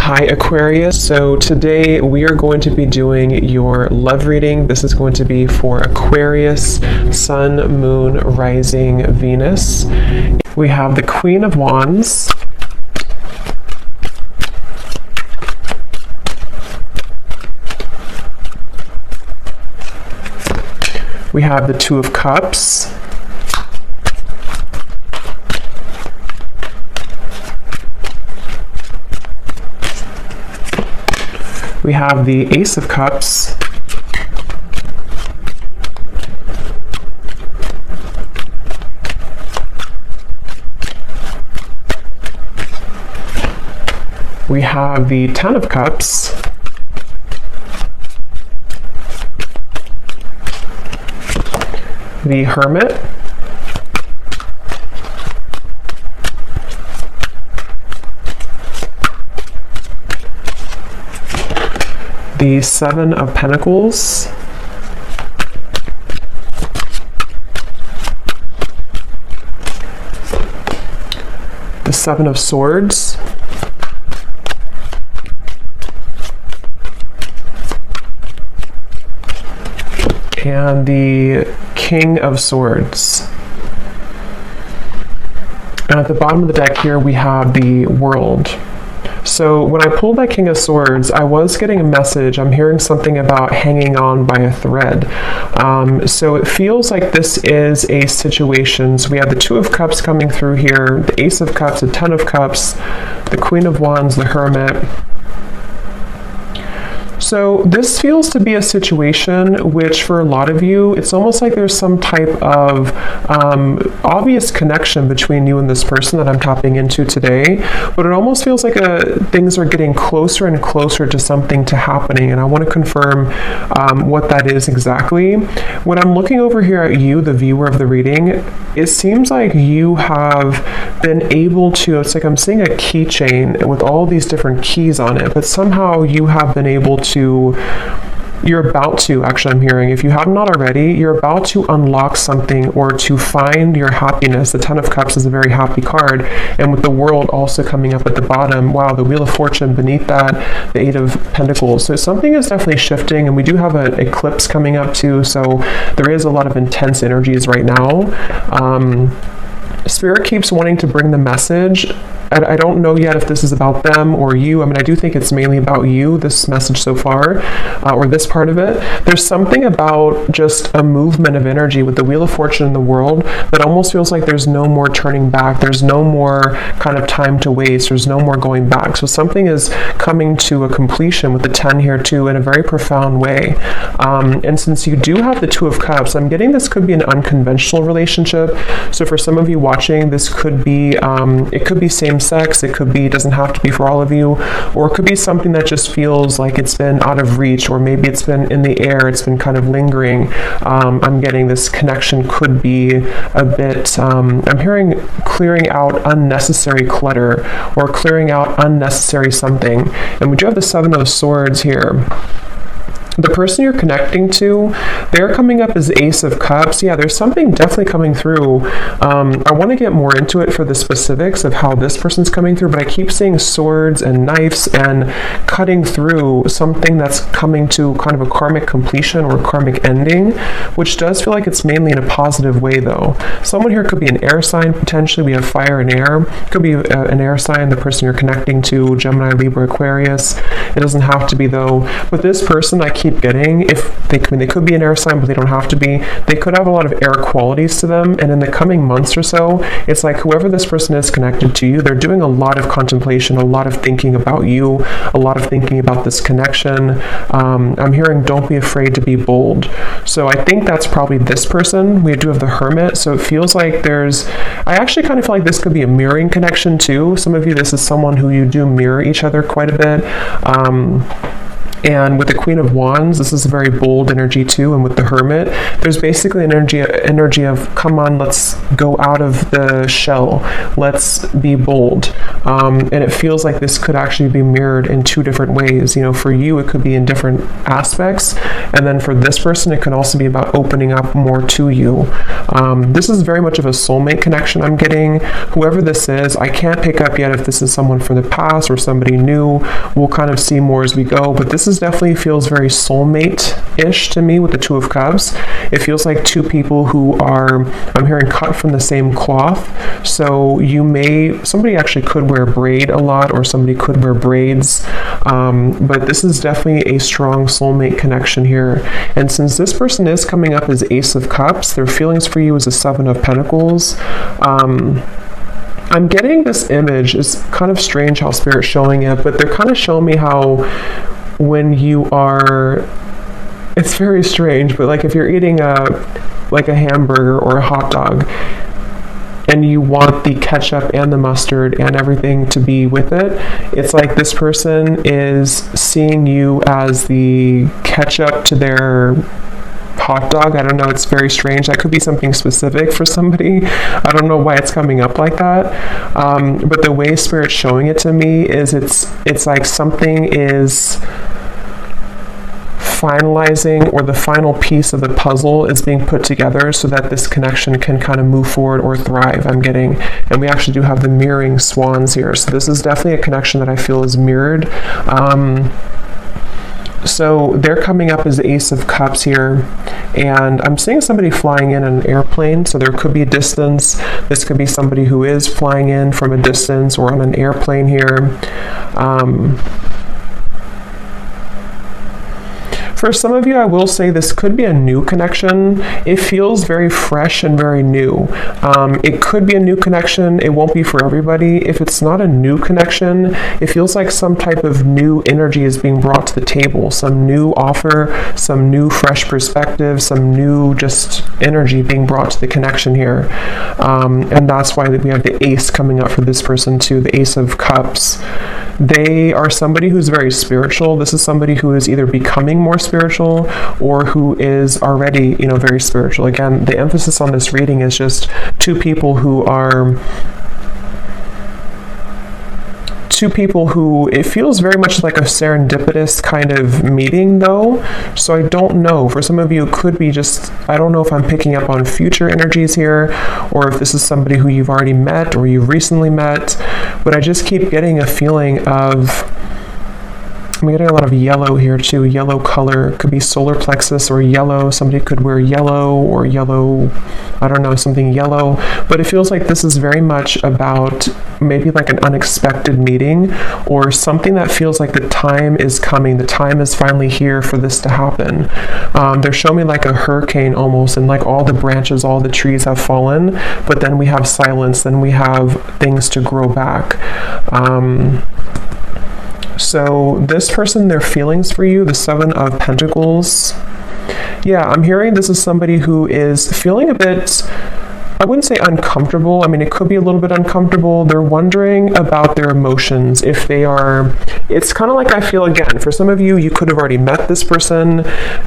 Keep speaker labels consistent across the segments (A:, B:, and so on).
A: Hi Aquarius, so today we are going to be doing your love reading. This is going to be for Aquarius, Sun, Moon, Rising, Venus. We have the Queen of Wands. We have the Two of Cups. We have the Ace of Cups. We have the Ten of Cups. The Hermit. The Seven of Pentacles. The Seven of Swords. And the King of Swords. And at the bottom of the deck here we have the World. So when I pulled that King of Swords, I was getting a message. I'm hearing something about hanging on by a thread. So it feels like this is a situation. So we have the Two of Cups coming through here, the Ace of Cups, the Ten of Cups, the Queen of Wands, the Hermit. So this feels to be a situation which for a lot of you, it's almost like there's some type of obvious connection between you and this person that I'm tapping into today, but it almost feels like things are getting closer and closer to something to happening, and I want to confirm what that is exactly. When I'm looking over here at you, the viewer of the reading, it seems like you have been able to, it's like I'm seeing a keychain with all these different keys on it, but somehow you have been able to, you're about to, actually I'm hearing, if you have not already, you're about to unlock something or to find your happiness. The Ten of Cups is a very happy card, and with the World also coming up at the bottom, wow, the Wheel of Fortune beneath that, the Eight of Pentacles. So something is definitely shifting, and we do have an eclipse coming up too, so there is a lot of intense energies right now. Spirit keeps wanting to bring the message. I don't know yet if this is about them or you. I mean, I do think it's mainly about you, this message so far, or this part of it. There's something about just a movement of energy with the Wheel of Fortune in the World that almost feels like there's no more turning back. There's no more kind of time to waste. There's no more going back. So something is coming to a completion with the 10 here too in a very profound way. And since you do have the Two of Cups, I'm getting this could be an unconventional relationship. So for some of you watching, this could be, it could be same sex, it could be, doesn't have to be for all of you, or it could be something that just feels like it's been out of reach, or maybe it's been in the air, it's been kind of lingering. I'm getting this connection could be a bit, I'm hearing clearing out unnecessary clutter, or clearing out unnecessary something. And we do have the Seven of Swords here. The person you're connecting to, they're coming up as Ace of Cups. Yeah, there's something definitely coming through. I want to get more into it for the specifics of how this person's coming through, but I keep seeing swords and knives and cutting through something that's coming to kind of a karmic completion or karmic ending, which does feel like it's mainly in a positive way though. Someone here could be an air sign potentially. We have fire and air. Could be an air sign, the person you're connecting to, Gemini, Libra, Aquarius. It doesn't have to be though. With this person, I keep getting, if they, I mean, they could be an air sign, but they don't have to be. They could have a lot of air qualities to them, and in the coming months or so, it's like whoever this person is connected to you, they're doing a lot of contemplation, a lot of thinking about you, a lot of thinking about this connection. I'm hearing don't be afraid to be bold. So I think that's probably this person. We do have the Hermit, so it feels like there's, I actually kind of feel like this could be a mirroring connection too. Some of you, this is someone who you do mirror each other quite a bit. And with the Queen of Wands, this is a very bold energy too. And with the Hermit, there's basically an energy of, come on, let's go out of the shell. Let's be bold. And it feels like this could actually be mirrored in two different ways. You know, for you, it could be in different aspects. And then for this person, it can also be about opening up more to you. This is very much of a soulmate connection I'm getting. Whoever this is, I can't pick up yet if this is someone from the past or somebody new. We'll kind of see more as we go, but this is definitely feels very soulmate-ish to me with the Two of Cups. It feels like two people who are, I'm hearing, cut from the same cloth. So somebody actually could wear braid a lot, or somebody could wear braids, but this is definitely a strong soulmate connection here. And since this person is coming up as Ace of Cups, their feelings for you is a Seven of Pentacles. I'm getting this image. It's kind of strange how Spirit's showing it, but they're kind of showing me how when you are, it's very strange, but like if you're eating like a hamburger or a hot dog, and you want the ketchup and the mustard and everything to be with it, it's like this person is seeing you as the ketchup to their hot dog. I don't know, it's very strange. That could be something specific for somebody. I don't know why it's coming up like that. But the way Spirit's showing it to me is it's like something is finalizing, or the final piece of the puzzle is being put together so that this connection can kind of move forward or thrive, I'm getting. And we actually do have the mirroring swans here. So this is definitely a connection that I feel is mirrored. So they're coming up as the Ace of Cups here, and I'm seeing somebody flying in an airplane, so there could be a distance. This could be somebody who is flying in from a distance or on an airplane here. For some of you, I will say this could be a new connection. It feels very fresh and very new. It could be a new connection. It won't be for everybody. If it's not a new connection, it feels like some type of new energy is being brought to the table, some new offer, some new fresh perspective, some new just energy being brought to the connection here. And that's why we have the Ace coming up for this person too, the Ace of Cups. They are somebody who's very spiritual. This is somebody who is either becoming more spiritual or who is already, very spiritual. Again, the emphasis on this reading is just two people who it feels very much like a serendipitous kind of meeting though. So I don't know, for some of you it could be just, I don't know if I'm picking up on future energies here, or if this is somebody who you've already met or you've recently met, but I just keep getting a feeling of, I'm getting a lot of yellow here too. Yellow color could be solar plexus or yellow. Somebody could wear yellow or yellow, I don't know, something yellow. But it feels like this is very much about maybe like an unexpected meeting, or something that feels like the time is coming. The time is finally here for this to happen. They're showing me like a hurricane almost, and like all the branches, all the trees have fallen, but then we have silence, then we have things to grow back. So this person, their feelings for you, the Seven of Pentacles. Yeah, I'm hearing this is somebody who is feeling a bit, I wouldn't say uncomfortable. I mean, it could be a little bit uncomfortable. They're wondering about their emotions. If they are, it's kind of like, I feel again, for some of you, you could have already met this person,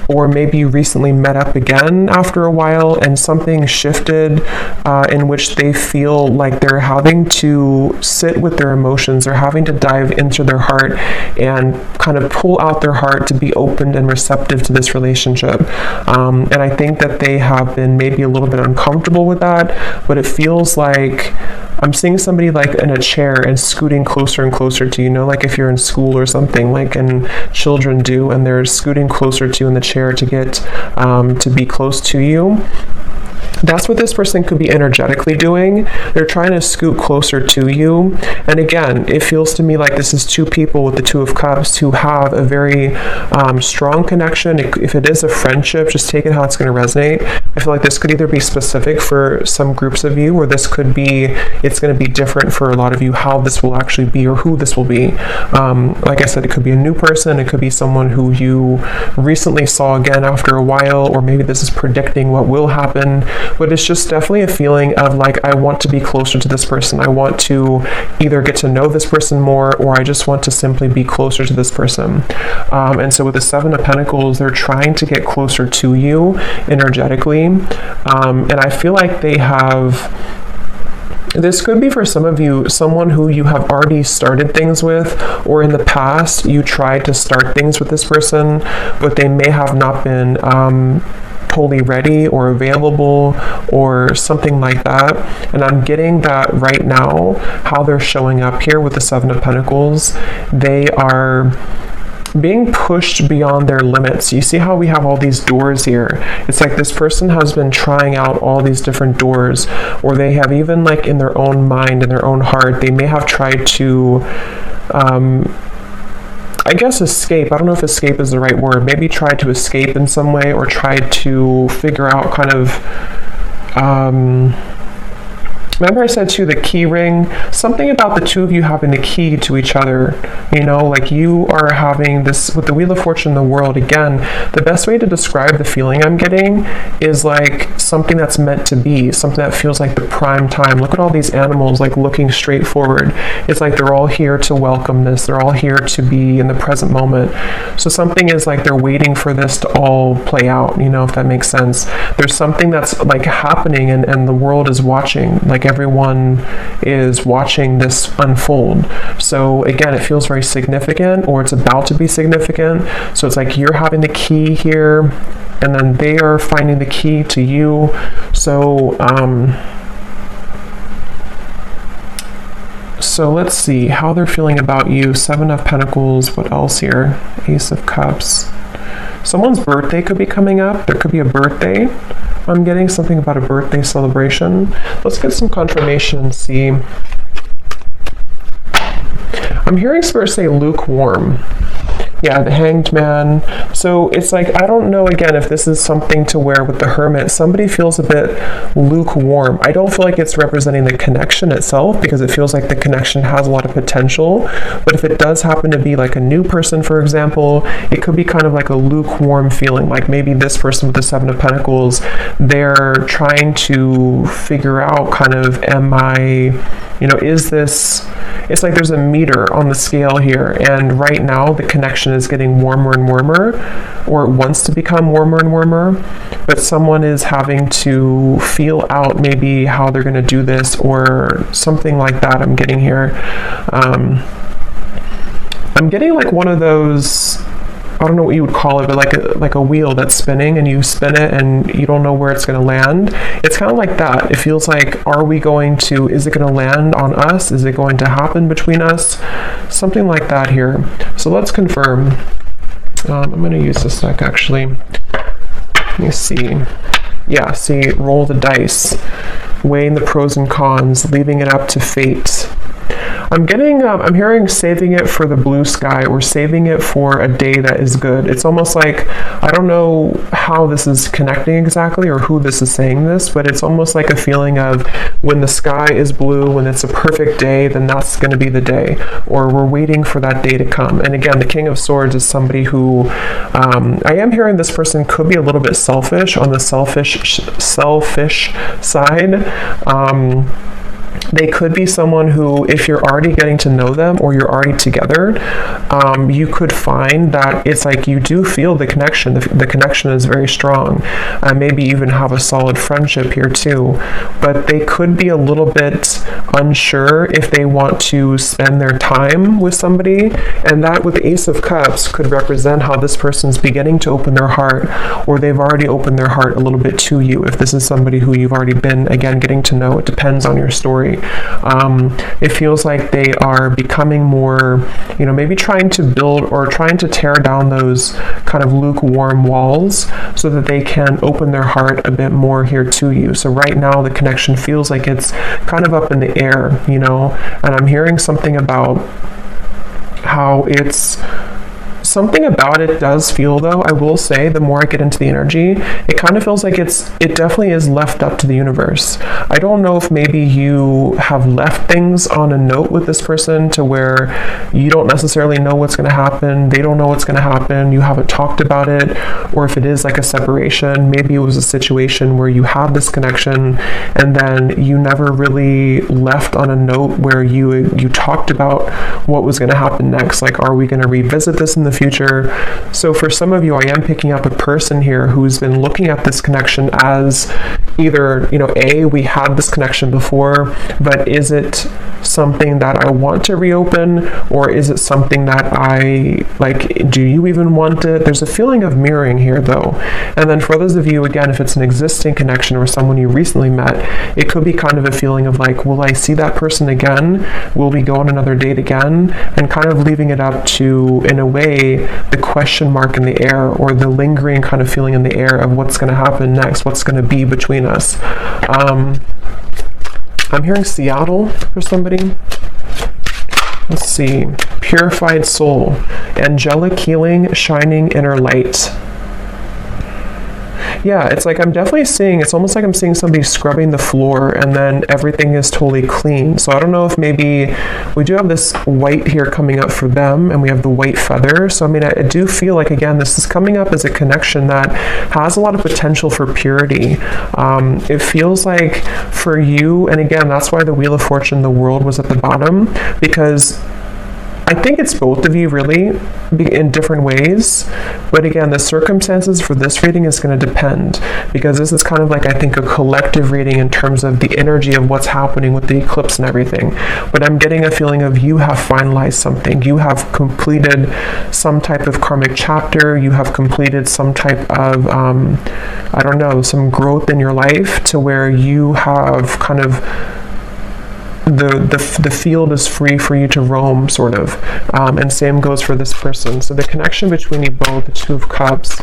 A: or maybe you recently met up again after a while and something shifted in which they feel like they're having to sit with their emotions. They're having to dive into their heart and kind of pull out their heart to be open and receptive to this relationship. And I think that they have been maybe a little bit uncomfortable with that. But it feels like I'm seeing somebody like in a chair and scooting closer and closer to you, like if you're in school or something, like and children do, and they're scooting closer to you in the chair to get to be close to you. That's what this person could be energetically doing. They're trying to scoot closer to you. And again, it feels to me like this is two people with the Two of Cups who have a very strong connection. If it is a friendship, just take it how it's going to resonate. I feel like this could either be specific for some groups of you, or this could be, it's going to be different for a lot of you, how this will actually be or who this will be. Like I said, it could be a new person. It could be someone who you recently saw again after a while, or maybe this is predicting what will happen. But it's just definitely a feeling of like, I want to be closer to this person. I want to either get to know this person more, or I just want to simply be closer to this person. And so with the Seven of Pentacles, they're trying to get closer to you energetically. And I feel like they have, This could be for some of you, someone who you have already started things with, or in the past you tried to start things with this person, but they may have not been totally ready or available or something like that. And I'm getting that right now, how they're showing up here with the Seven of Pentacles. They are being pushed beyond their limits. You see how we have all these doors here? It's like this person has been trying out all these different doors, or they have even, like, in their own mind, in their own heart, they may have tried to I guess escape. I don't know if escape is the right word. Maybe tried to escape in some way, or tried to figure out kind of remember I said too, the key ring, something about the two of you having the key to each other, you know, like you are having this, with the Wheel of Fortune in the world, again, the best way to describe the feeling I'm getting is like something that's meant to be, something that feels like the prime time. Look at all these animals, like looking straight forward. It's like they're all here to welcome this. They're all here to be in the present moment. So something is like they're waiting for this to all play out, you know, if that makes sense. There's something that's like happening, and the world is watching, like everyone is watching this unfold. So again, it feels very significant, or it's about to be significant. So it's like you're having the key here, and then they are finding the key to you. So so let's see how they're feeling about you. Seven of Pentacles. What else here? Ace of Cups. Someone's birthday could be coming up. There could be a birthday. I'm getting something about a birthday celebration. Let's get some confirmation and see. I'm hearing Spirit say lukewarm. Yeah, the Hanged Man. So it's like, I don't know, again, if this is something to where with the Hermit, somebody feels a bit lukewarm. I don't feel like it's representing the connection itself, because it feels like the connection has a lot of potential. But if it does happen to be like a new person, for example, it could be kind of like a lukewarm feeling. Like maybe this person with the Seven of Pentacles, they're trying to figure out kind of, am I, you know, is this, it's like there's a meter on the scale here, and right now the connection is getting warmer and warmer, or it wants to become warmer and warmer, but someone is having to feel out maybe how they're going to do this, or something like that. I'm getting here. I'm getting like one of those, I don't know what you would call it, but like a wheel that's spinning, and you spin it and you don't know where it's going to land. It's kind of like that. It feels like, is it going to land on us? Is it going to happen between us? Something like that here. So let's confirm. I'm going to use this deck actually. Let me see. Yeah, see, roll the dice, weighing the pros and cons, leaving it up to fate. I'm hearing saving it for the blue sky, or saving it for a day that is good. It's almost like, I don't know how this is connecting exactly, or who this is saying this, but it's almost like a feeling of when the sky is blue, when it's a perfect day, then that's going to be the day, or we're waiting for that day to come. And again, the King of Swords is somebody who, I am hearing this person could be a little bit selfish, on the selfish side. They could be someone who, if you're already getting to know them, or you're already together, you could find that it's like you do feel the connection. The connection is very strong. Maybe even have a solid friendship here too. But they could be a little bit unsure if they want to spend their time with somebody. And that, with the Ace of Cups, could represent how this person's beginning to open their heart, or they've already opened their heart a little bit to you. If this is somebody who you've already been, again, getting to know, it depends on your story. It feels like they are becoming more, you know, maybe trying to build or trying to tear down those kind of lukewarm walls, so that they can open their heart a bit more here to you. So right now the connection feels like it's kind of up in the air, you know, and I'm hearing something about how it's, something about it does feel, though, I will say, the more I get into the energy, it kind of feels like it definitely is left up to the universe. I don't know if maybe you have left things on a note with this person to where you don't necessarily know what's going to happen, they don't know what's going to happen, you haven't talked about it, or if it is like a separation, maybe it was a situation where you had this connection and then you never really left on a note where you talked about what was going to happen next. Like, are we going to revisit this in the future? future. So for some of you, I am picking up a person here who's been looking at this connection as either, we had this connection before, but is it something that I want to reopen, or is it something that do you even want it? There's a feeling of mirroring here though. And then for others of you, again, if it's an existing connection or someone you recently met, it could be kind of a feeling of will I see that person again? Will we go on another date again? And kind of leaving it up to, in a way, the question mark in the air, or the lingering kind of feeling in the air of what's going to happen next, what's going to be between us. I'm hearing Seattle for somebody. Let's see. Purified soul. Angelic healing, shining inner light. Yeah, it's I'm definitely seeing, it's almost like I'm seeing somebody scrubbing the floor and then everything is totally clean. So I don't know if maybe we do have this white here coming up for them, and we have the white feather. So I do feel again, this is coming up as a connection that has a lot of potential for purity. It feels like for you, and again, that's why the Wheel of Fortune, the World, was at the bottom, because I think it's both of you really in different ways, but again, the circumstances for this reading is going to depend, because this is kind of I think a collective reading in terms of the energy of what's happening with the eclipse and everything. But I'm getting a feeling of you have finalized something, you have completed some type of karmic chapter, you have completed some type of some growth in your life, to where you have kind of the field is free for you to roam, sort of. And same goes for this person. So the connection between you both, the Two of Cups.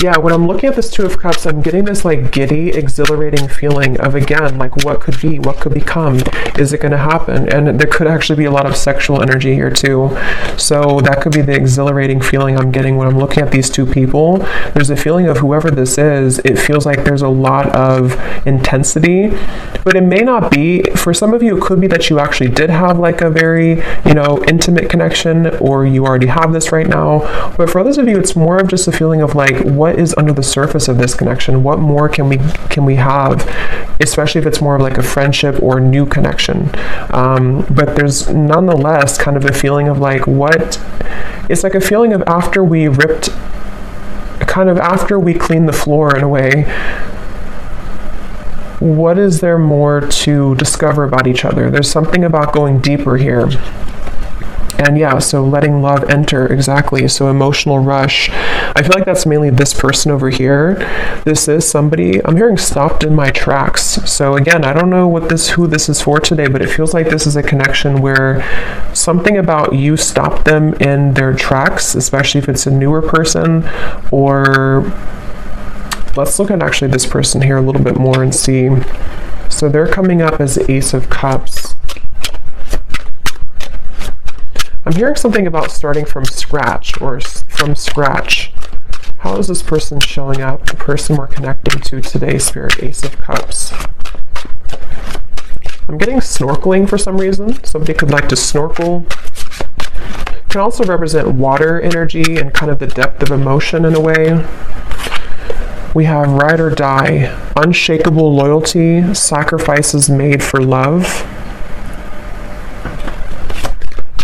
A: Yeah, when I'm looking at this Two of Cups, I'm getting this giddy, exhilarating feeling of, again, what could be, what could become, is it going to happen? And there could actually be a lot of sexual energy here too. So that could be the exhilarating feeling I'm getting when I'm looking at these two people. There's a feeling of whoever this is, it feels like there's a lot of intensity, but it may not be. For some of you, it could be that you actually did have a very, intimate connection, or you already have this right now. But for others of you, it's more of just a feeling of what is under the surface of this connection? What more can we have, especially if it's more of a friendship or new connection? But there's nonetheless kind of a feeling of what, it's a feeling of after we clean the floor, in a way, what is there more to discover about each other? There's something about going deeper here. And yeah, so letting love enter, exactly. So emotional rush. I feel like that's mainly this person over here. This is somebody, I'm hearing stopped in my tracks. So again, I don't know who this is for today, but it feels like this is a connection where something about you stopped them in their tracks, especially if it's a newer person. Or let's look at actually this person here a little bit more and see. So they're coming up as the Ace of Cups. I'm hearing something about starting from scratch, or from scratch. How is this person showing up, the person we're connecting to today, Spirit? Ace of Cups. I'm getting snorkeling for some reason. Somebody could like to snorkel. Can also represent water energy and kind of the depth of emotion in a way. We have ride or die, unshakable loyalty, sacrifices made for love.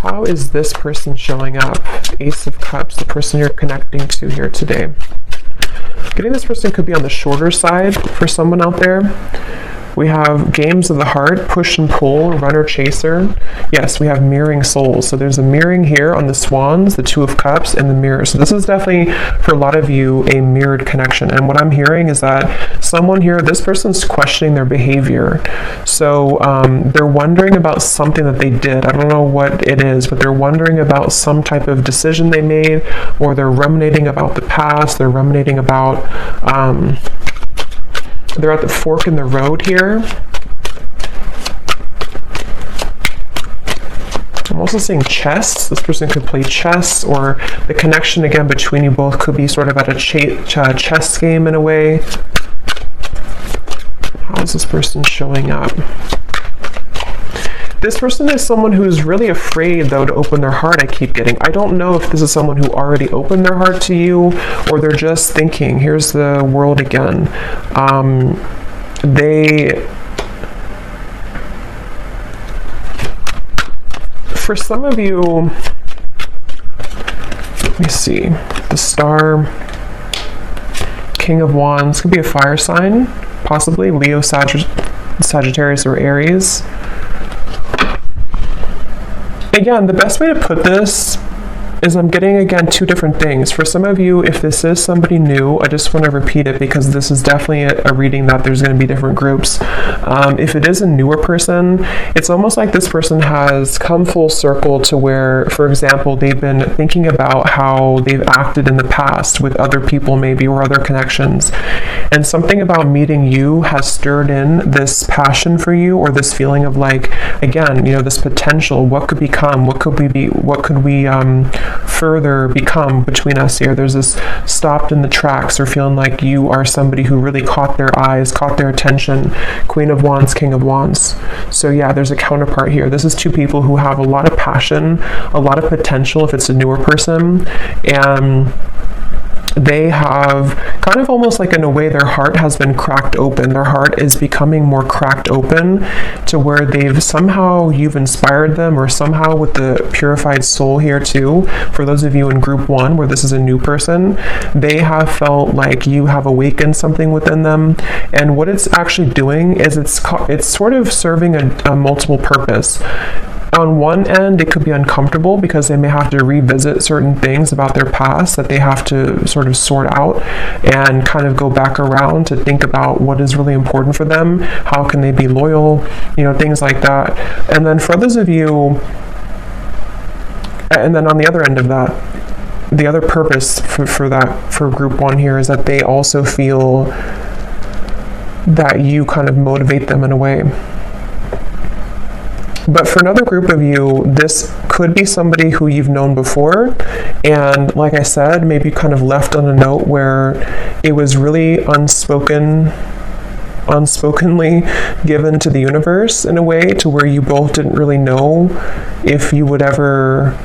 A: How is this person showing up? Ace of Cups, the person you're connecting to here today. Getting this person could be on the shorter side for someone out there. We have games of the heart, push and pull, runner chaser. Yes, we have mirroring souls. So there's a mirroring here on the swans, the Two of Cups, and the mirror. So this is definitely, for a lot of you, a mirrored connection. And what I'm hearing is that someone here, this person's questioning their behavior. So they're wondering about something that they did. I don't know what it is, but they're wondering about some type of decision they made, or they're ruminating about the past. They're ruminating about... they're at the fork in the road here. I'm also seeing chess. This person could play chess, or the connection again between you both could be sort of at a chess game in a way. How is this person showing up? This person is someone who's really afraid, though, to open their heart, I keep getting. I don't know if this is someone who already opened their heart to you, or they're just thinking. Here's the world again. For some of you, Let me see. The Star, King of Wands, could be a fire sign, possibly Leo, Sagittarius, or Aries. Again, the best way to put this is I'm getting, again, two different things. For some of you, if this is somebody new, I just want to repeat it because this is definitely a reading that there's going to be different groups. If it is a newer person, it's almost like this person has come full circle to where, for example, they've been thinking about how they've acted in the past with other people maybe, or other connections. And something about meeting you has stirred in this passion for you, or this feeling of like, again, you know, this potential. What could become? What could we be? What could we further become between us here? There's this stopped in the tracks, or feeling like you are somebody who really caught their eyes, caught their attention. Queen of Wands, King of Wands. So yeah, there's a counterpart here. This is two people who have a lot of passion, a lot of potential if it's a newer person, and they have kind of almost like, in a way, their heart has been cracked open. Their heart is becoming more cracked open to where they've somehow, you've inspired them, or somehow with the purified soul here too, for those of you in group 1 where this is a new person, they have felt like you have awakened something within them. And what it's actually doing is it's sort of serving a multiple purpose. On one end, it could be uncomfortable because they may have to revisit certain things about their past that they have to sort of sort out and kind of go back around to think about what is really important for them, how can they be loyal, you know, things like that. And then for others of you, and then on the other end of that, the other purpose for group 1 here is that they also feel that you kind of motivate them in a way. But for another group of you, this could be somebody who you've known before, and like I said, maybe kind of left on a note where it was really unspokenly given to the universe in a way, to where you both didn't really know if you would ever,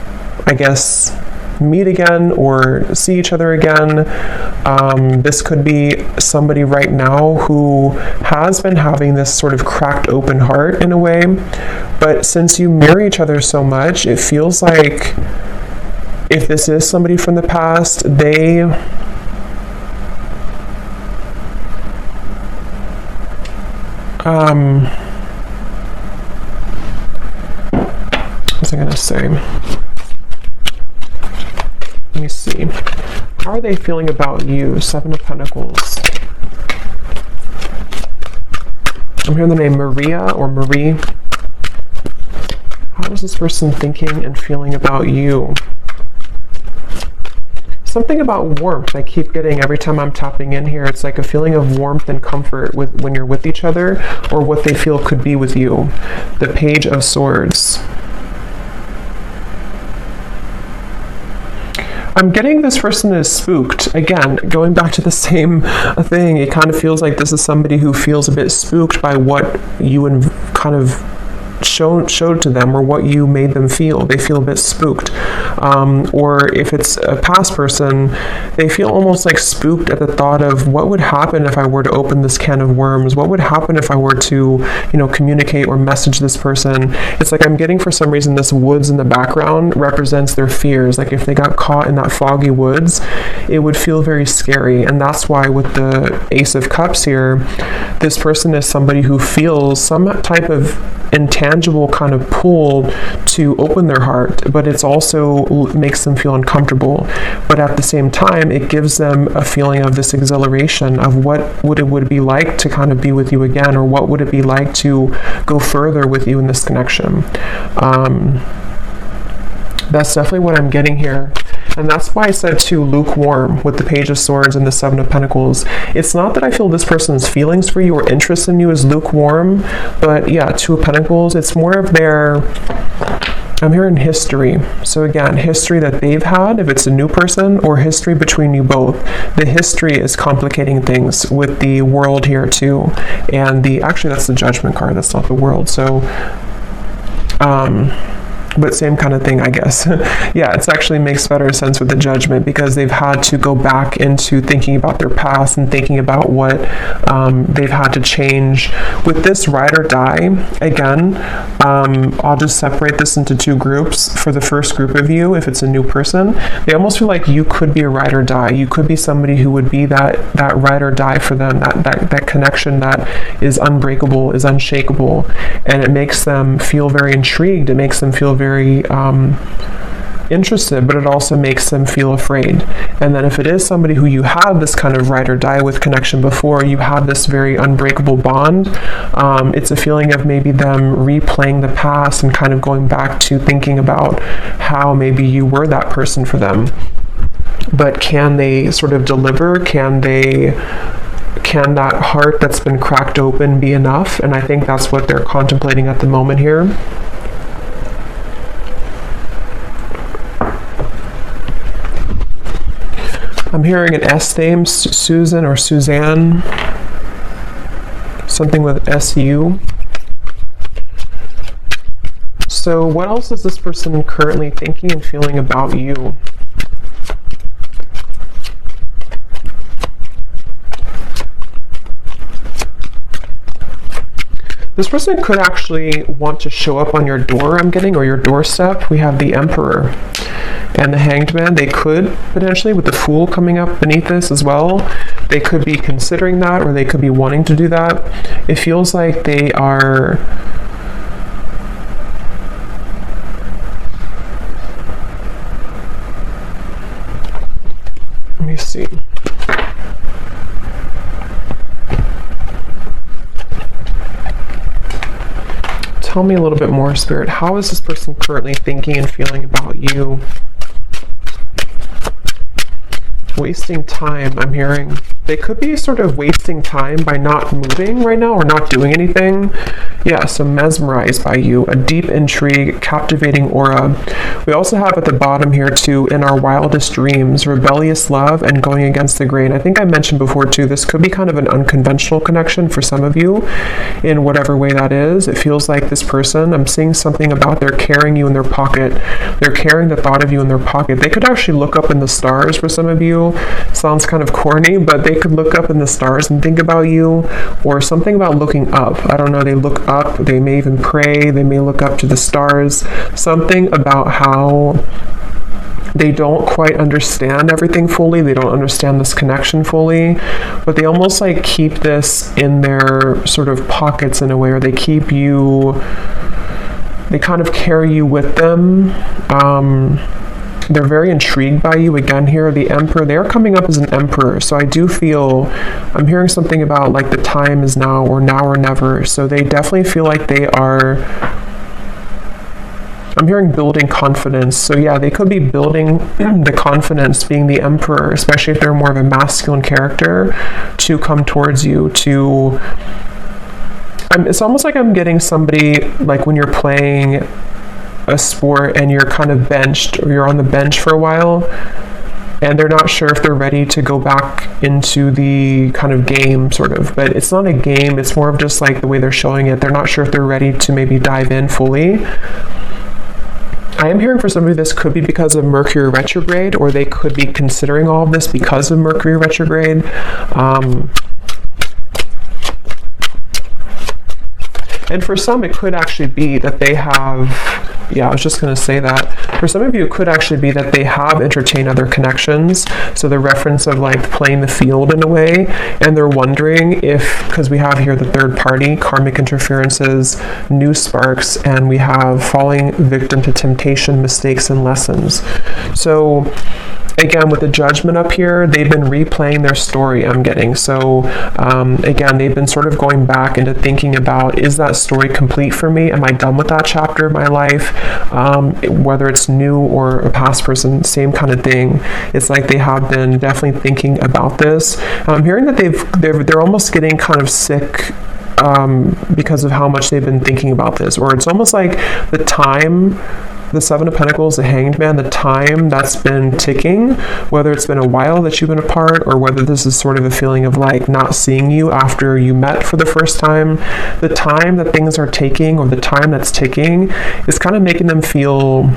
A: I guess, meet again or see each other again. This could be somebody right now who has been having this sort of cracked open heart in a way, but since you mirror each other so much, it feels like if this is somebody from the past, they what was I gonna say? Let me see. How are they feeling about you? 7 of Pentacles. I'm hearing the name Maria or Marie. How is this person thinking and feeling about you? Something about warmth I keep getting every time I'm tapping in here. It's like a feeling of warmth and comfort when you're with each other, or what they feel could be with you. The Page of Swords. I'm getting this person is spooked. Again, going back to the same thing, it kind of feels like this is somebody who feels a bit spooked by what you kind of showed to them, or what you made them feel. They feel a bit spooked. Or if it's a past person, they feel almost like spooked at the thought of what would happen if I were to open this can of worms. What would happen if I were to, you know, communicate or message this person? It's like I'm getting, for some reason, this woods in the background represents their fears. Like if they got caught in that foggy woods, it would feel very scary. And that's why with the Ace of Cups here, this person is somebody who feels some type of intangible kind of pull to open their heart, but it's also makes them feel uncomfortable. But at the same time, it gives them a feeling of this exhilaration of what it would be like to kind of be with you again, or what would it be like to go further with you in this connection. That's definitely what I'm getting here. And that's why I said too, lukewarm with the Page of Swords and the 7 of Pentacles. It's not that I feel this person's feelings for you or interest in you is lukewarm, but yeah, 2 of Pentacles, it's more of their, I'm hearing history. So again, history that they've had, if it's a new person, or history between you both. The history is complicating things with the World here too. And actually that's the Judgment card, that's not the World. So, but same kind of thing, I guess. Yeah, it actually makes better sense with the Judgment, because they've had to go back into thinking about their past and thinking about what they've had to change. With this ride or die, again, I'll just separate this into two groups. For the first group of you, if it's a new person, they almost feel like you could be a ride or die. You could be somebody who would be that ride or die for them, that connection that is unbreakable, is unshakable, and it makes them feel very intrigued. It makes them feel very interested, but it also makes them feel afraid. And then if it is somebody who you have this kind of ride or die with connection before, you have this very unbreakable bond, it's a feeling of maybe them replaying the past and kind of going back to thinking about how maybe you were that person for them. But can they sort of deliver? Can that heart that's been cracked open be enough? And I think that's what they're contemplating at the moment here. I'm hearing an S name, Susan or Suzanne, something with SU. So what else is this person currently thinking and feeling about you? This person could actually want to show up on your door, I'm getting, or your doorstep. We have the Emperor and the Hanged Man. They could potentially, with the Fool coming up beneath this as well, they could be considering that, or they could be wanting to do that. It feels like they are... Let me see. Tell me a little bit more, Spirit. How is this person currently thinking and feeling about you? Wasting time, I'm hearing. They could be sort of wasting time by not moving right now or not doing anything. Yeah, so mesmerized by you, a deep intrigue, captivating aura. We also have at the bottom here too, in our wildest dreams, rebellious love and going against the grain. I think I mentioned before too, this could be kind of an unconventional connection for some of you in whatever way that is. It feels like this person, I'm seeing something about they're carrying you in their pocket. They're carrying the thought of you in their pocket. They could actually look up in the stars for some of you. Sounds kind of corny, but they could look up in the stars and think about you, or something about looking up. I don't know, they look up, they may even pray, they may look up to the stars. Something about how they don't quite understand everything fully, they don't understand this connection fully, but they almost like keep this in their sort of pockets in a way, or they keep you, they kind of carry you with them. They're very intrigued by you. Again here, the Emperor, they're coming up as an Emperor. So I do feel, I'm hearing something about like the time is now or never. So they definitely feel like they are, I'm hearing building confidence. So yeah, they could be building the confidence, being the Emperor, especially if they're more of a masculine character, to come towards you, to, it's almost like I'm getting somebody, like when you're playing a sport and you're kind of benched, or you're on the bench for a while and they're not sure if they're ready to go back into the kind of game sort of, but it's not a game, it's more of just like the way they're showing it. They're not sure if they're ready to maybe dive in fully. I am hearing for somebody this could be because of Mercury retrograde, or they could be considering all of this because of Mercury retrograde. And for some, it could actually be that they have, yeah, I was just going to say that. For some of you, it could actually be that they have entertained other connections. So the reference of like playing the field in a way, and they're wondering if, because we have here the third party, karmic interferences, new sparks, and we have falling victim to temptation, mistakes, and lessons. So again, with the Judgment up here, they've been replaying their story, I'm getting. So again, they've been sort of going back into thinking about, is that story complete for me? Am I done with that chapter of my life? Whether it's new or a past person, same kind of thing. It's like they have been definitely thinking about this. I'm hearing that they're almost getting kind of sick because of how much they've been thinking about this, or it's almost like the time the Seven of Pentacles, the Hanged Man, the time that's been ticking, whether it's been a while that you've been apart or whether this is sort of a feeling of like not seeing you after you met for the first time, the time that things are taking or the time that's ticking is kind of making them feel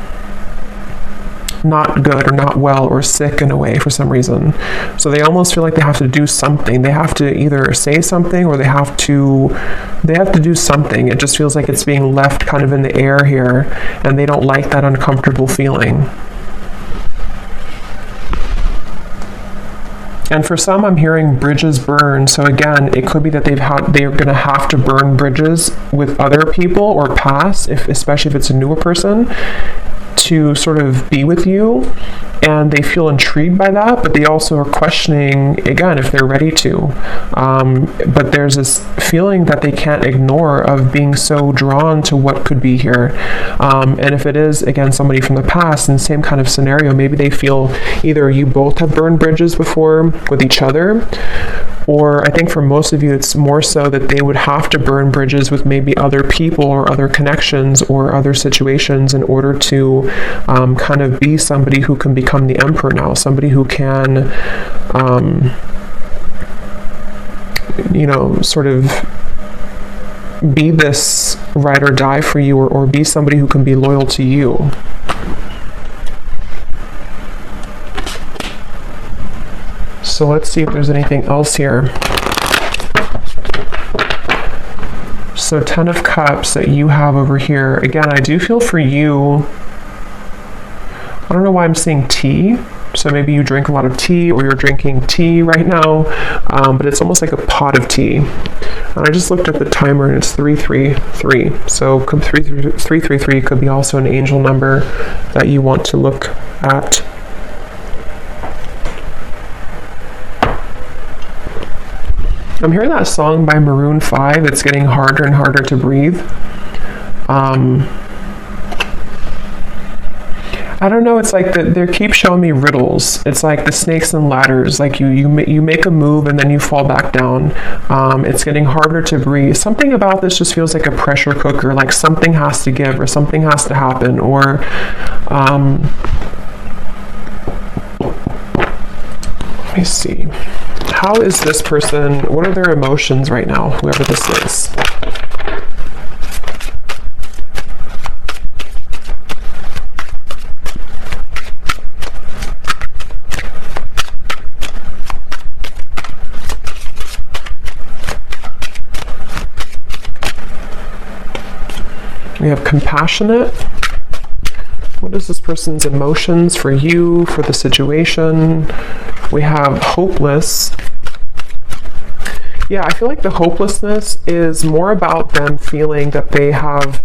A: not good or not well or sick in a way for some reason. So they almost feel like they have to do something. They have to either say something or they have to do something. It just feels like it's being left kind of in the air here, and they don't like that uncomfortable feeling. And for some, I'm hearing bridges burn. So again, it could be that they're going to have to burn bridges with other people or pass, especially if it's a newer person, to sort of be with you, and they feel intrigued by that, but they also are questioning again if they're ready to. But there's this feeling that they can't ignore of being so drawn to what could be here. And if it is again somebody from the past in the same kind of scenario, maybe they feel either you both have burned bridges before with each other, or I think for most of you, it's more so that they would have to burn bridges with maybe other people or other connections or other situations in order to kind of be somebody who can become the emperor now, somebody who can, sort of be this ride or die for you, or be somebody who can be loyal to you. So let's see if there's anything else here. So 10 of Cups that you have over here. Again, I do feel for you, I don't know why I'm seeing tea. So maybe you drink a lot of tea, or you're drinking tea right now, but it's almost like a pot of tea. And I just looked at the timer and it's 333. So 333 could be also an angel number that you want to look at. I'm hearing that song by Maroon 5. It's getting harder and harder to breathe. I don't know. It's like they keep showing me riddles. It's like the snakes and ladders. Like you make a move and then you fall back down. It's getting harder to breathe. Something about this just feels like a pressure cooker. Like something has to give or something has to happen. Or let me see. How is this person, what are their emotions right now, whoever this is? We have compassionate. What is this person's emotions for you, for the situation? We have hopeless. Yeah, I feel like the hopelessness is more about them feeling that they have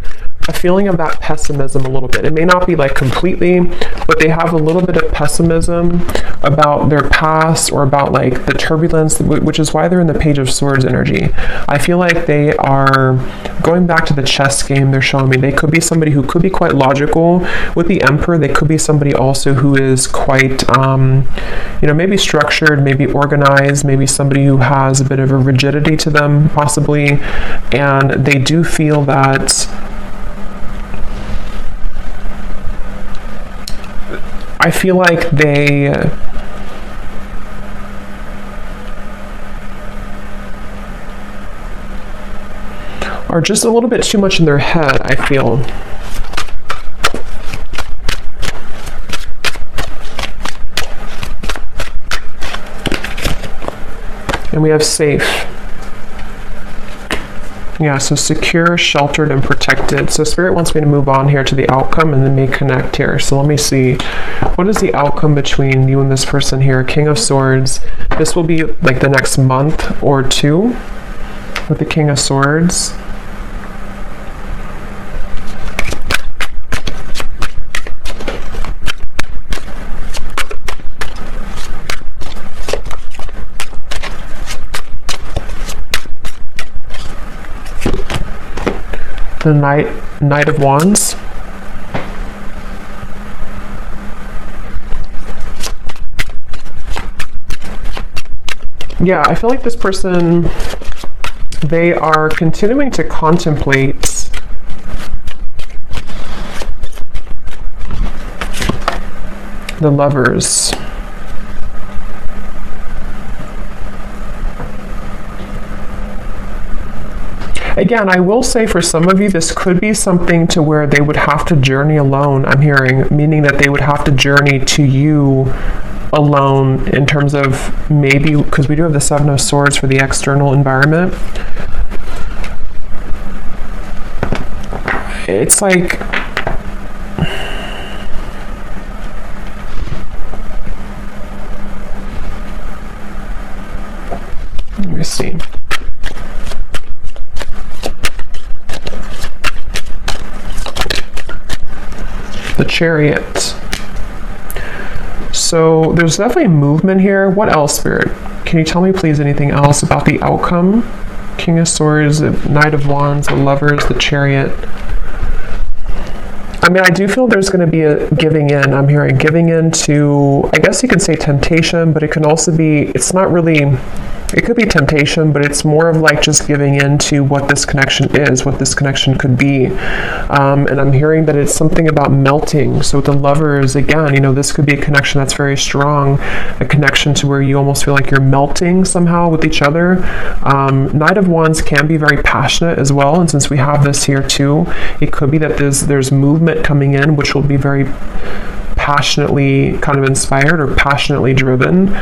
A: a feeling of that pessimism a little bit. It may not be like completely, but they have a little bit of pessimism about their past or about like the turbulence, which is why they're in the Page of Swords energy. I feel like they are going back to the chess game they're showing me. They could be somebody who could be quite logical. With the Emperor, they could be somebody also who is quite, maybe structured, maybe organized, maybe somebody who has a bit of a rigidity to them, possibly. And they do feel that I feel like they are just a little bit too much in their head, I feel. And we have safe. Yeah, so secure, sheltered, and protected. So Spirit wants me to move on here to the outcome and then may connect here. So let me see. What is the outcome between you and this person here? King of Swords. This will be like the next month or two with the King of Swords. The Knight of Wands. Yeah, I feel like this person, they are continuing to contemplate the Lovers. Again, I will say for some of you, this could be something to where they would have to journey alone, I'm hearing, meaning that they would have to journey to you alone in terms of maybe, because we do have the Seven of Swords for the external environment. It's like, let me see. The Chariot. So there's definitely movement here. What else, Spirit? Can you tell me please anything else about the outcome? King of Swords, the Knight of Wands, the Lovers, the Chariot. I mean, I do feel there's going to be a giving in. I'm hearing giving in to, I guess you can say temptation, but it can also be, it's not really, it could be temptation, but it's more of like just giving in to what this connection is, what this connection could be. And I'm hearing that it's something about melting. So with the Lovers, again, you know, this could be a connection that's very strong, a connection to where you almost feel like you're melting somehow with each other. Knight of Wands can be very passionate as well. And since we have this here too, it could be that there's movement coming in, which will be very passionately kind of inspired or passionately driven.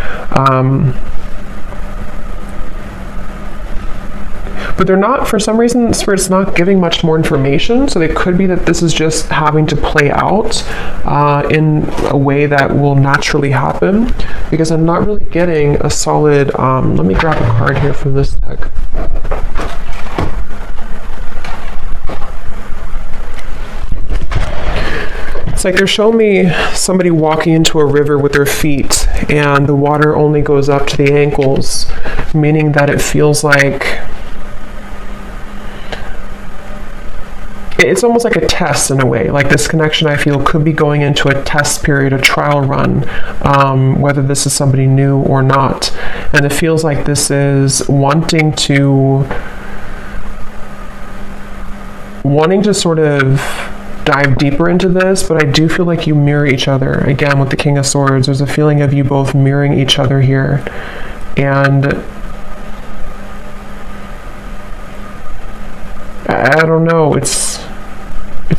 A: But they're not, for some reason, Spirit's not giving much more information, so it could be that this is just having to play out in a way that will naturally happen, because I'm not really getting a solid, let me grab a card here from this deck. It's like they're showing me somebody walking into a river with their feet, and the water only goes up to the ankles, meaning that it feels like it's almost like a test in a way. Like this connection, I feel, could be going into a test period, a trial run, whether this is somebody new or not. And it feels like this is wanting to sort of dive deeper into this, but I do feel like you mirror each other. Again, with the King of Swords, there's a feeling of you both mirroring each other here. And I don't know, it's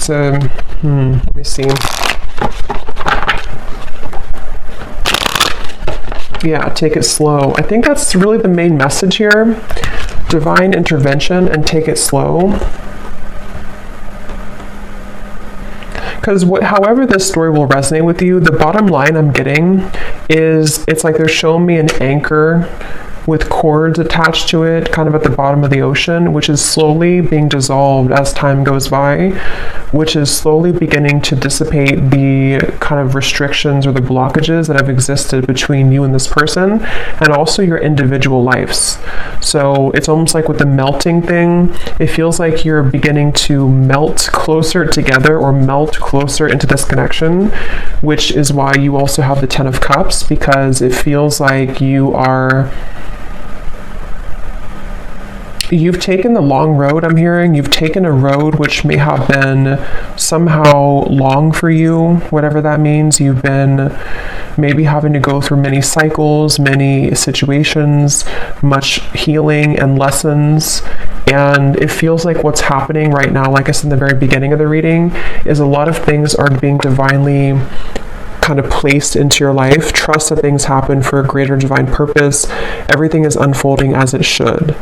A: a, let me see. Yeah, take it slow. I think that's really the main message here. Divine intervention and take it slow. Because however this story will resonate with you, the bottom line I'm getting is it's like they're showing me an anchor with cords attached to it, kind of at the bottom of the ocean, which is slowly being dissolved as time goes by, which is slowly beginning to dissipate the kind of restrictions or the blockages that have existed between you and this person, and also your individual lives. So it's almost like with the melting thing, it feels like you're beginning to melt closer together or melt closer into this connection, which is why you also have the Ten of Cups, because it feels like you've taken the long road, I'm hearing. You've taken a road which may have been somehow long for you, whatever that means. You've been maybe having to go through many cycles, many situations, much healing and lessons. And it feels like what's happening right now, like I said in the very beginning of the reading, is a lot of things are being divinely kind of placed into your life. Trust that things happen for a greater divine purpose. Everything is unfolding as it should.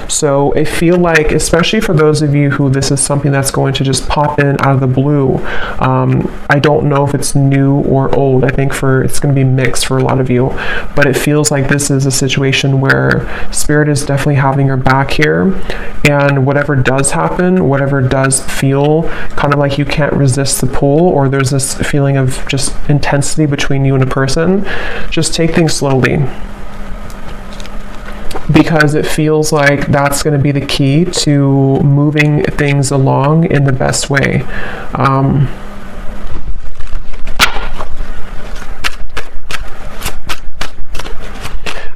A: So I feel like, especially for those of you who this is something that's going to just pop in out of the blue, I don't know if it's new or old. I think it's going to be mixed for a lot of you, but it feels like this is a situation where Spirit is definitely having your back here, and whatever does happen, whatever does feel kind of like you can't resist the pull, or there's this feeling of just intensity between you and a person, just take things slowly. Because it feels like that's going to be the key to moving things along in the best way.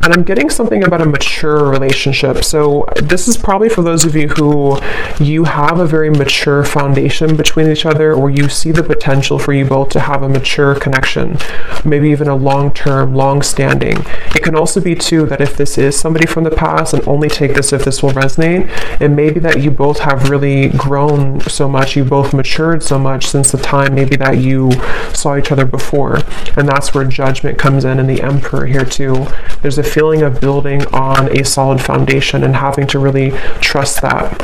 A: And I'm getting something about a mature relationship. So this is probably for those of you who you have a very mature foundation between each other, or you see the potential for you both to have a mature connection, maybe even a long-term, long-standing. It can also be too that if this is somebody from the past, and only take this if this will resonate, it may be that you both have really grown so much, you both matured so much since the time maybe that you saw each other before. And that's where judgment comes in, and the Emperor here too. There's a feeling of building on a solid foundation and having to really trust that.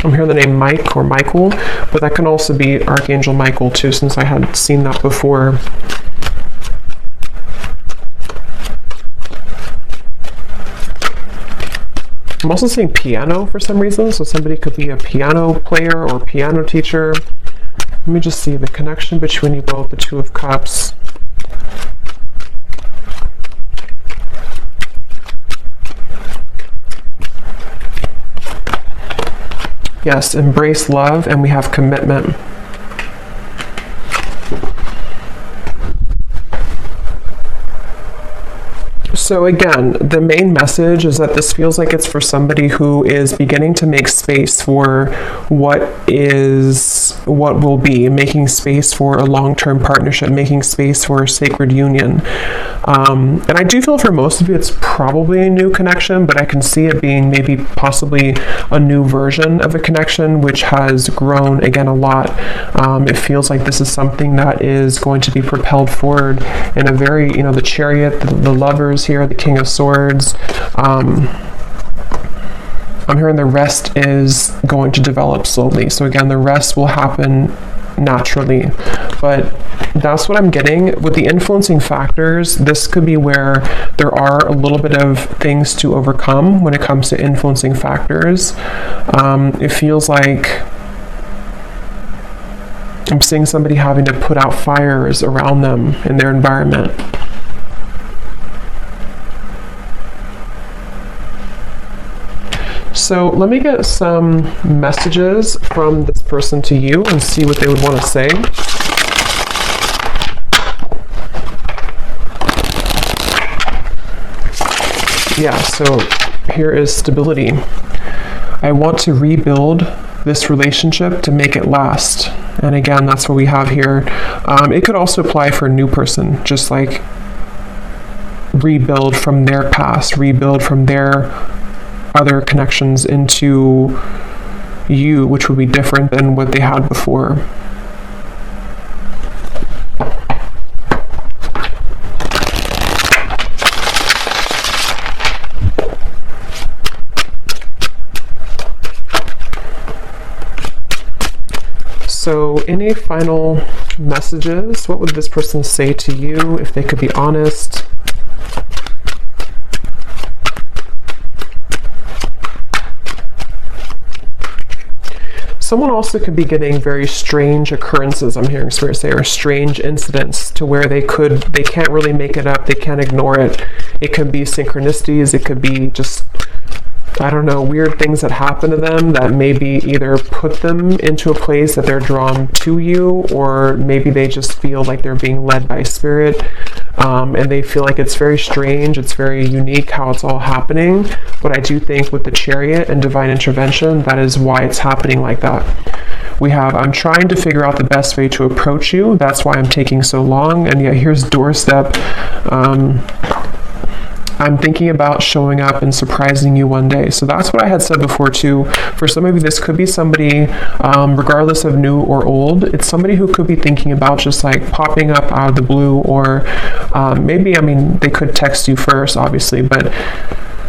A: I'm hearing the name Mike or Michael, but that can also be Archangel Michael too, since I had seen that before. I'm also seeing piano for some reason, so somebody could be a piano player or piano teacher. Let me just see the connection between you both, the Two of Cups. Yes, embrace love, and we have commitment. So again, the main message is that this feels like it's for somebody who is beginning to make space for what will be, making space for a long-term partnership, making space for a sacred union. And I do feel for most of you it's probably a new connection, but I can see it being maybe possibly a new version of a connection which has grown again a lot. It feels like this is something that is going to be propelled forward in a very, the Chariot, the Lovers here, the King of Swords. I'm hearing the rest is going to develop slowly. So again, the rest will happen naturally. But that's what I'm getting. With the influencing factors, this could be where there are a little bit of things to overcome when it comes to influencing factors. It feels like I'm seeing somebody having to put out fires around them in their environment. So let me get some messages from this person to you and see what they would want to say. Yeah, so here is stability. I want to rebuild this relationship to make it last. And again, that's what we have here. It could also apply for a new person, just like rebuild from their past, rebuild from their other connections into you, which would be different than what they had before. So any final messages? What would this person say to you if they could be honest? Someone also could be getting very strange occurrences, I'm hearing Spirit say, or strange incidents to where they can't really make it up, they can't ignore it. It could be synchronicities, it could be just, I don't know, weird things that happen to them that maybe either put them into a place that they're drawn to you, or maybe they just feel like they're being led by Spirit, and they feel like it's very strange, it's very unique how it's all happening. But I do think with the Chariot and divine intervention, that is why it's happening like that. We have, I'm trying to figure out the best way to approach you, that's why I'm taking so long, and yet here's doorstep. I'm thinking about showing up and surprising you one day. So that's what I had said before too. For some of you, this could be somebody, regardless of new or old, it's somebody who could be thinking about just like popping up out of the blue, or maybe, they could text you first, obviously, but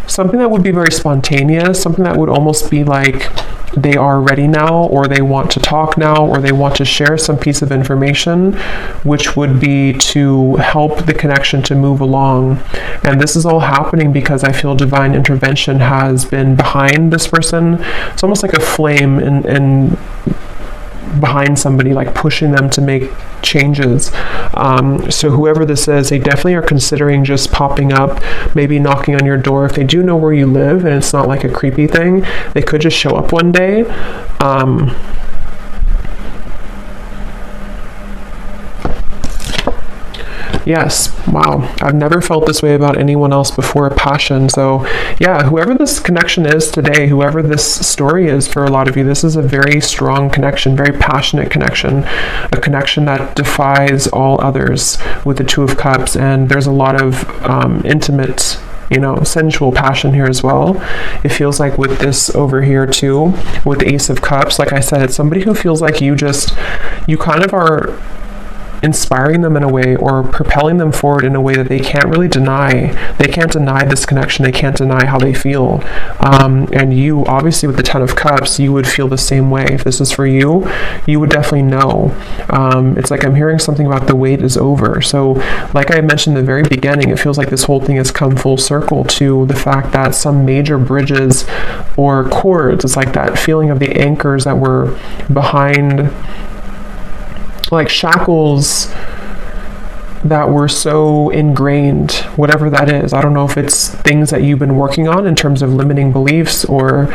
A: something that would be very spontaneous, something that would almost be like they are ready now, or they want to talk now, or they want to share some piece of information, which would be to help the connection to move along. And this is all happening because I feel divine intervention has been behind this person. It's almost like a flame behind somebody, like pushing them to make changes. So whoever this is, they definitely are considering just popping up, maybe knocking on your door. If they do know where you live and it's not like a creepy thing, they could just show up one day. Yes, wow. I've never felt this way about anyone else before, passion. So yeah, whoever this connection is today, whoever this story is for a lot of you, this is a very strong connection, very passionate connection, a connection that defies all others with the Two of Cups. And there's a lot of intimate, sensual passion here as well. It feels like with this over here too, with the Ace of Cups, like I said, it's somebody who feels like you kind of are inspiring them in a way, or propelling them forward in a way that they can't really deny. They can't deny this connection. They can't deny how they feel. And you, obviously, with the Ten of Cups, you would feel the same way. If this is for you, you would definitely know. It's like I'm hearing something about the wait is over. So like I mentioned in the very beginning, it feels like this whole thing has come full circle to the fact that some major bridges or cords, it's like that feeling of the anchors that were behind, like shackles that were so ingrained, whatever that is. I don't know if it's things that you've been working on in terms of limiting beliefs or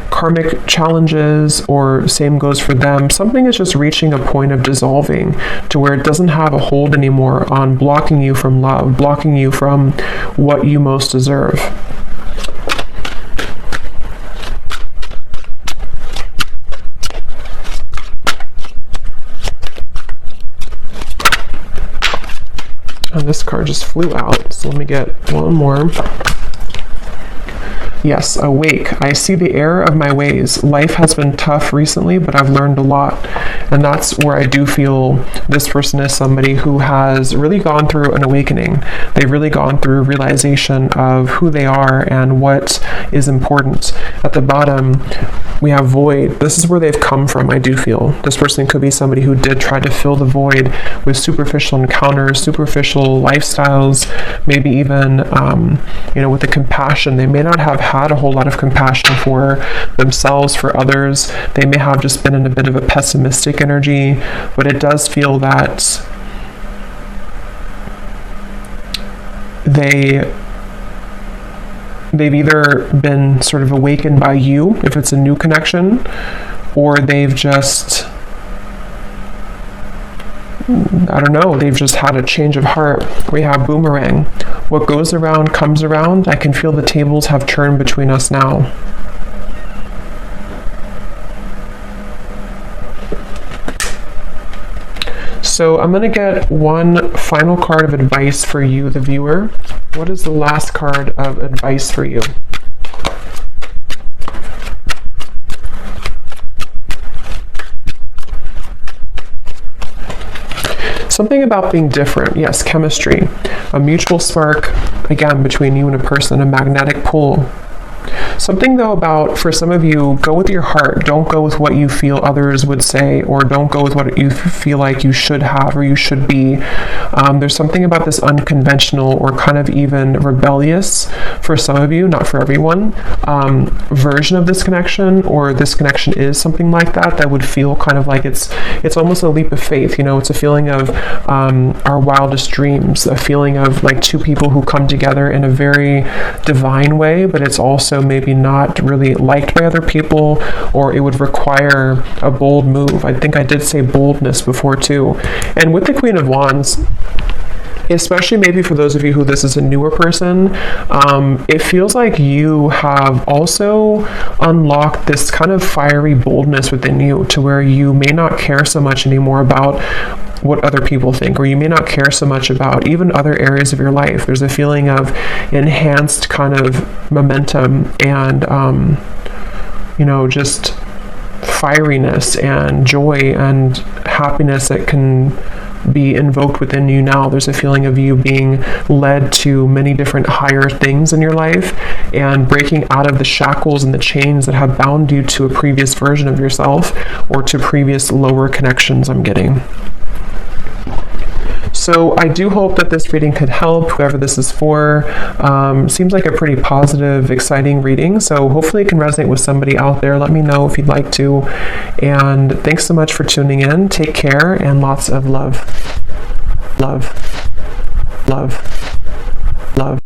A: karmic challenges, or same goes for them. Something is just reaching a point of dissolving to where it doesn't have a hold anymore on blocking you from love, blocking you from what you most deserve. And this card just flew out, so let me get one more. Yes, awake. I see the error of my ways. Life has been tough recently, but I've learned a lot. And that's where I do feel this person is somebody who has really gone through an awakening. They've really gone through realization of who they are and what is important. At the bottom, we have void. This is where they've come from, I do feel. This person could be somebody who did try to fill the void with superficial encounters, superficial lifestyles, maybe even, with the compassion. They may not have had a whole lot of compassion for themselves, for others. They may have just been in a bit of a pessimistic energy, but it does feel that they've either been sort of awakened by you, if it's a new connection, or they've just, I don't know, they've just had a change of heart. We have boomerang. What goes around comes around. I can feel the tables have turned between us now. So I'm going to get one final card of advice for you, the viewer. What is the last card of advice for you? Something about being different. Yes, chemistry. A mutual spark, again, between you and a person, a magnetic pull. Something, though, about, for some of you, go with your heart. Don't go with what you feel others would say, or don't go with what you feel like you should have or you should be. There's something about this unconventional or kind of even rebellious, for some of you, not for everyone, version of this connection, or this connection is something like that would feel kind of like it's almost a leap of faith. It's a feeling of our wildest dreams, a feeling of like two people who come together in a very divine way, but it's also maybe not really liked by other people, or it would require a bold move. I think I did say boldness before too. And with the Queen of Wands, especially maybe for those of you who this is a newer person, it feels like you have also unlocked this kind of fiery boldness within you, to where you may not care so much anymore about what other people think, or you may not care so much about even other areas of your life. There's a feeling of enhanced kind of momentum and, just fieriness and joy and happiness that can be invoked within you now. There's a feeling of you being led to many different higher things in your life, and breaking out of the shackles and the chains that have bound you to a previous version of yourself, or to previous lower connections I'm getting. So I do hope that this reading could help whoever this is for. Seems like a pretty positive, exciting reading. So hopefully it can resonate with somebody out there. Let me know if you'd like to. And thanks so much for tuning in. Take care and lots of love. Love. Love. Love.